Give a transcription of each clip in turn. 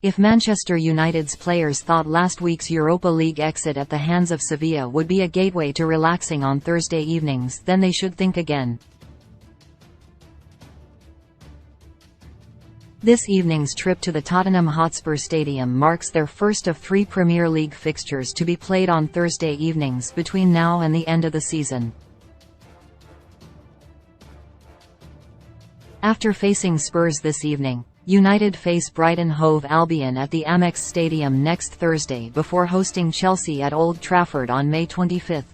If Manchester United's players thought last week's Europa League exit at the hands of Sevilla would be a gateway to relaxing on Thursday evenings, then they should think again. This evening's trip to the Tottenham Hotspur Stadium marks their first of 3 Premier League fixtures to be played on Thursday evenings between now and the end of the season. After facing Spurs this evening, United face Brighton Hove Albion at the Amex Stadium next Thursday before hosting Chelsea at Old Trafford on May 25.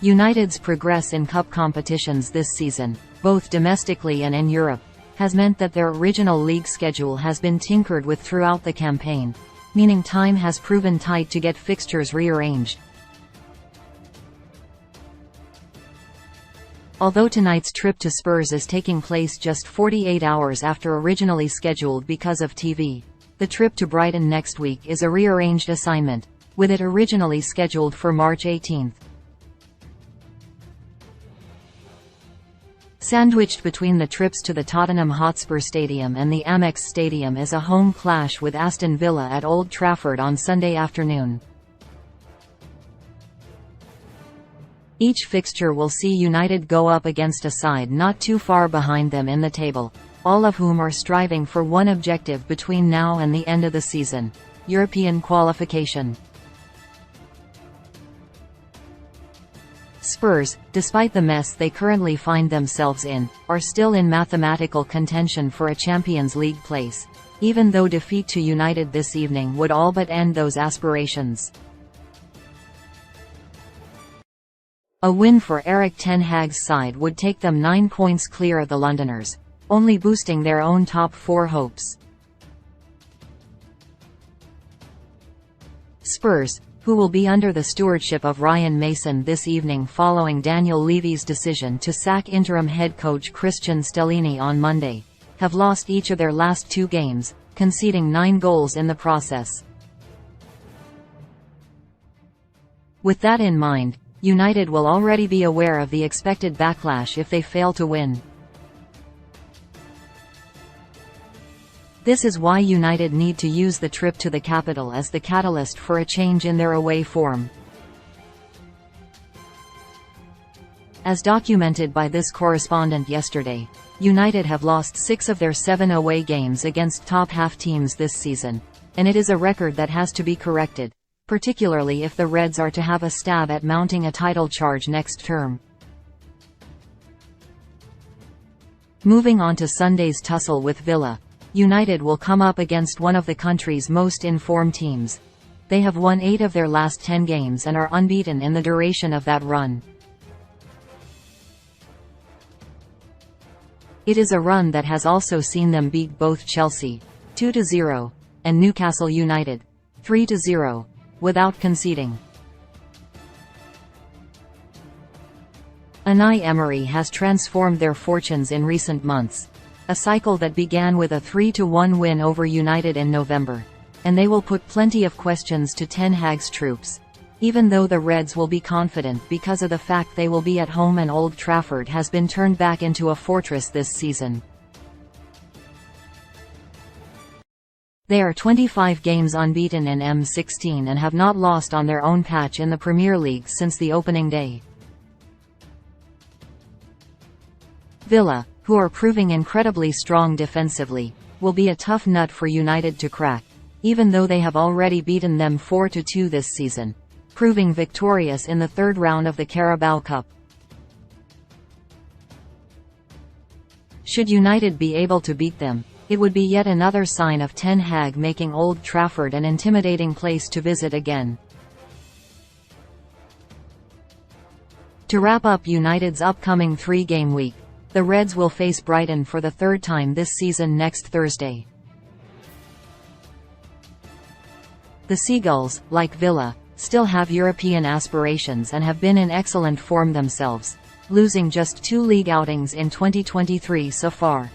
United's progress in cup competitions this season, both domestically and in Europe, has meant that their original league schedule has been tinkered with throughout the campaign, meaning time has proven tight to get fixtures rearranged. Although tonight's trip to Spurs is taking place just 48 hours after originally scheduled because of TV, the trip to Brighton next week is a rearranged assignment, with it originally scheduled for March 18. Sandwiched between the trips to the Tottenham Hotspur Stadium and the Amex Stadium is a home clash with Aston Villa at Old Trafford on Sunday afternoon. Each fixture will see United go up against a side not too far behind them in the table, all of whom are striving for one objective between now and the end of the season: European qualification. Spurs, despite the mess they currently find themselves in, are still in mathematical contention for a Champions League place, even though defeat to United this evening would all but end those aspirations. A win for Erik ten Hag's side would take them 9 points clear of the Londoners, only boosting their own top 4 hopes. Spurs, who will be under the stewardship of Ryan Mason this evening following Daniel Levy's decision to sack interim head coach Christian Stellini on Monday, have lost each of their last 2 games, conceding 9 goals in the process. With that in mind, United will already be aware of the expected backlash if they fail to win. This is why United need to use the trip to the capital as the catalyst for a change in their away form. As documented by this correspondent yesterday, United have lost 6 of their 7 away games against top-half teams this season, and it is a record that has to be corrected, particularly if the Reds are to have a stab at mounting a title charge next term. Moving on to Sunday's tussle with Villa, United will come up against one of the country's most informed teams. They have won 8 of their last 10 games and are unbeaten in the duration of that run. It is a run that has also seen them beat both Chelsea, 2-0, and Newcastle United, 3-0, without conceding. Unai Emery has transformed their fortunes in recent months, a cycle that began with a 3-1 win over United in November, and they will put plenty of questions to ten Hag's troops, even though the Reds will be confident because of the fact they will be at home and Old Trafford has been turned back into a fortress this season. They are 25 games unbeaten in M16 and have not lost on their own patch in the Premier League since the opening day. Villa, who are proving incredibly strong defensively, will be a tough nut for United to crack, even though they have already beaten them 4-2 this season, proving victorious in the 3rd round of the Carabao Cup. Should United be able to beat them, it would be yet another sign of Ten Hag making Old Trafford an intimidating place to visit again. To wrap up United's upcoming 3-game week, the Reds will face Brighton for the 3rd time this season next Thursday. The Seagulls, like Villa, still have European aspirations and have been in excellent form themselves, losing just 2 league outings in 2023 so far.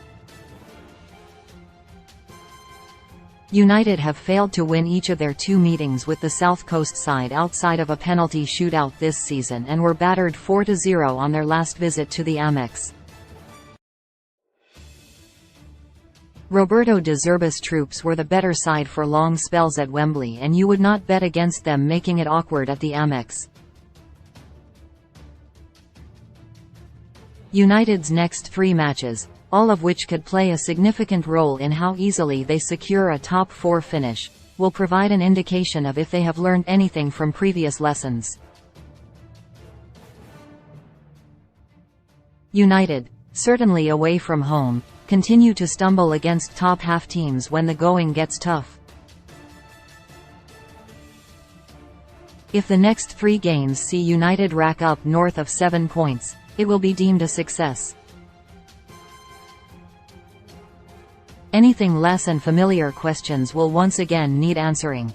United have failed to win each of their 2 meetings with the South Coast side outside of a penalty shootout this season and were battered 4-0 on their last visit to the Amex. Roberto de Zerba's troops were the better side for long spells at Wembley, and you would not bet against them making it awkward at the Amex. United's next 3 matches, all of which could play a significant role in how easily they secure a top 4 finish, will provide an indication of if they have learned anything from previous lessons. United, certainly away from home, continue to stumble against top-half teams when the going gets tough. If the next 3 games see United rack up north of 7 points, it will be deemed a success. Anything less and familiar questions will once again need answering.